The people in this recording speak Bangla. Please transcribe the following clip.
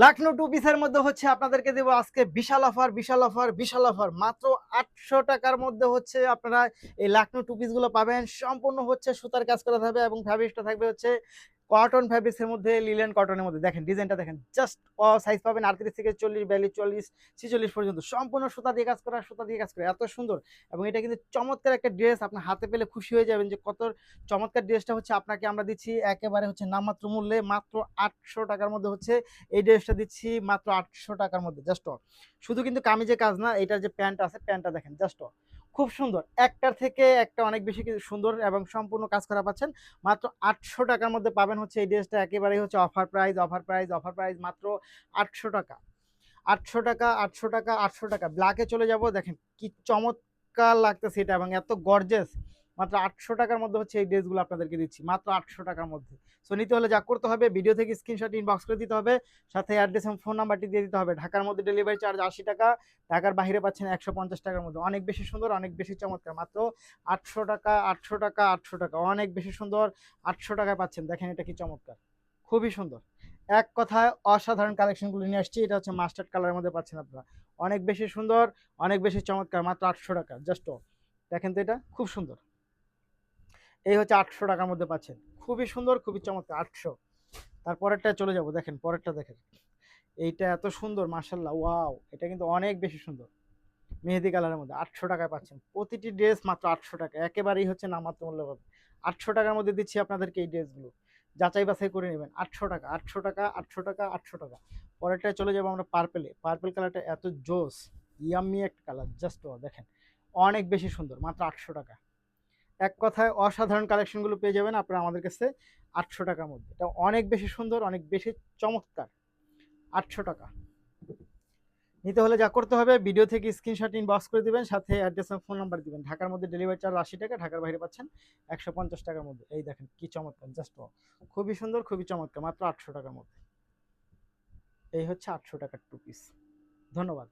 লাখনৌ টু পিসের মধ্যে হচ্ছে আপনাদেরকে দেবো আজকে বিশাল অফার বিশাল অফার বিশাল অফার। মাত্র ৮০০ টাকার মধ্যে হচ্ছে আপনারা এই লাখনৌ টু পিসগুলো পাবেন। সম্পূর্ণ হচ্ছে সুতার কাজ করা থাকবে এবং ফ্যাব্রিকটা থাকবে হচ্ছে কটন ফ্যাব্রিক্সের মধ্যে, লিলেন কটনের মধ্যে। দেখেন ডিজাইনটা দেখেন, জাস্ট সাইজ পাবেন ৩৮ থেকে ৪০, ৪২, ৪০, ৪৬ পর্যন্ত। সম্পূর্ণ সুতা দিয়ে কাজ করা, সুতা দিয়ে কাজ করা, এত সুন্দর। এবং এটা কিন্তু চমৎকার একটা ড্রেস, আপনার হাতে পেলে খুশি হয়ে যাবেন যে কত চমৎকার ড্রেসটা হচ্ছে আপনাকে আমরা দিচ্ছি একেবারে হচ্ছে নামমাত্র মূল্যে। মাত্র ৮০০ টাকার মধ্যে হচ্ছে এই ড্রেসটা দিচ্ছি, মাত্র ৮০০ টাকার মধ্যে। জাস্ট শুধু কিন্তু কামিজে কাজ না, এটার যে প্যান্ট আছে প্যান্টটা দেখেন, জাস্ট খুব সুন্দর। একটার থেকে একটা অনেক বেশি সুন্দর এবং সম্পূর্ণ কাজ করা পাচ্ছেন। মাত্র ৮০০ টাকার মধ্যে পাবেন হচ্ছে এই ড্রেসটা, একেবারেই হচ্ছে offer price, offer price, offer price. মাত্র ৮০০ টাকা, ৮০০ টাকা, ৮০০ টাকা, ৮০০ টাকা। ব্ল্যাকে চলে যাব, দেখেন কি চমৎকার লাগতেছে এটা এবং এত গর্জেস। মাত্র ৮০০ টাকার মধ্যে হচ্ছে এই ড্রেসগুলো আপনাদেরকে দিচ্ছি, মাত্র ৮০০ টাকার মধ্যে। সো নিতে হলে যা করতে হবে, ভিডিও থেকে স্ক্রিনশট ইনবক্স করে দিতে হবে, সাথে অ্যাড্রেস এবং ফোন নাম্বারটি দিয়ে দিতে হবে। ঢাকার মধ্যে ডেলিভারি চার্জ ৮০ টাকা, ঢাকার বাইরে পাচ্ছেন ১৫০ টাকার মধ্যে। অনেক বেশি সুন্দর, অনেক বেশি চমৎকার। মাত্র ৮০০ টাকা, ৮০০ টাকা, ৮০০ টাকা, অনেক বেশি সুন্দর। ৮০০ টাকায় পাচ্ছেন, দেখেন এটা কি চমৎকার, খুবই সুন্দর। এক কথায় অসাধারণ কালেকশনগুলো নিয়ে আসছি। এটা হচ্ছে মাস্টার্ড কালারের মধ্যে পাচ্ছেন আপনারা, অনেক বেশি সুন্দর, অনেক বেশি চমৎকার। মাত্র ৮০০ টাকা, জাস্ট দেখেন তো, এটা খুব সুন্দর। এই হচ্ছে ৮০০ টাকার মধ্যে পাচ্ছেন, খুবই সুন্দর, খুবই চমৎকার। ৮০০। তারপরেরটা চলে যাব, দেখেন পরেরটা দেখেন, এইটা এত সুন্দর মাশাল্লাহ, ওয়াও, এটা কিন্তু অনেক বেশি সুন্দর। মেহেদি কালারের মধ্যে ৮০০ টাকায় পাচ্ছেন প্রতিটি ড্রেস, মাত্র ৮০০ টাকা, একেবারেই হচ্ছে নামমাত্র মূল্য পাবে। ৮০০ টাকার মধ্যে দিচ্ছি আপনাদেরকে এই ড্রেসগুলো, যাচাই বাছাই করে নেবেন। ৮০০ টাকা, ৮০০ টাকা, ৮০০ টাকা, ৮০০ টাকা। পরেরটায় চলে যাবো আমরা পার্পেলে। পার্পেল কালারটা এত জোস, ইয়াম্মি একটা কালার, জাস্ট দেখেন অনেক বেশি সুন্দর। মাত্র ৮০০ টাকা। এক কথায় অসাধারণ কালেকশনগুলো পেয়ে যাবেন আপনারা আমাদের কাছে ৮০০ টাকার মধ্যে। এটা অনেক বেশি সুন্দর, অনেক বেশি চমৎকার। ৮০০ টাকা। নিতে হলে যা করতে হবে, ভিডিও থেকে স্ক্রিনশট ইনবক্স করে দিবেন, সাথে অ্যাড্রেস এবং ফোন নাম্বার দিবেন। ঢাকার মধ্যে ডেলিভারি চার্জ ৮০ টাকা, ঢাকার বাইরে পাচ্ছেন ১৫০ টাকার মধ্যে। এই দেখেন কি চমৎকার, জাস্ট খুবই সুন্দর, খুবই চমৎকার। মাত্র ৮০০ টাকার মধ্যে। এই হচ্ছে ৮০০ টাকার টু পিস। ধন্যবাদ।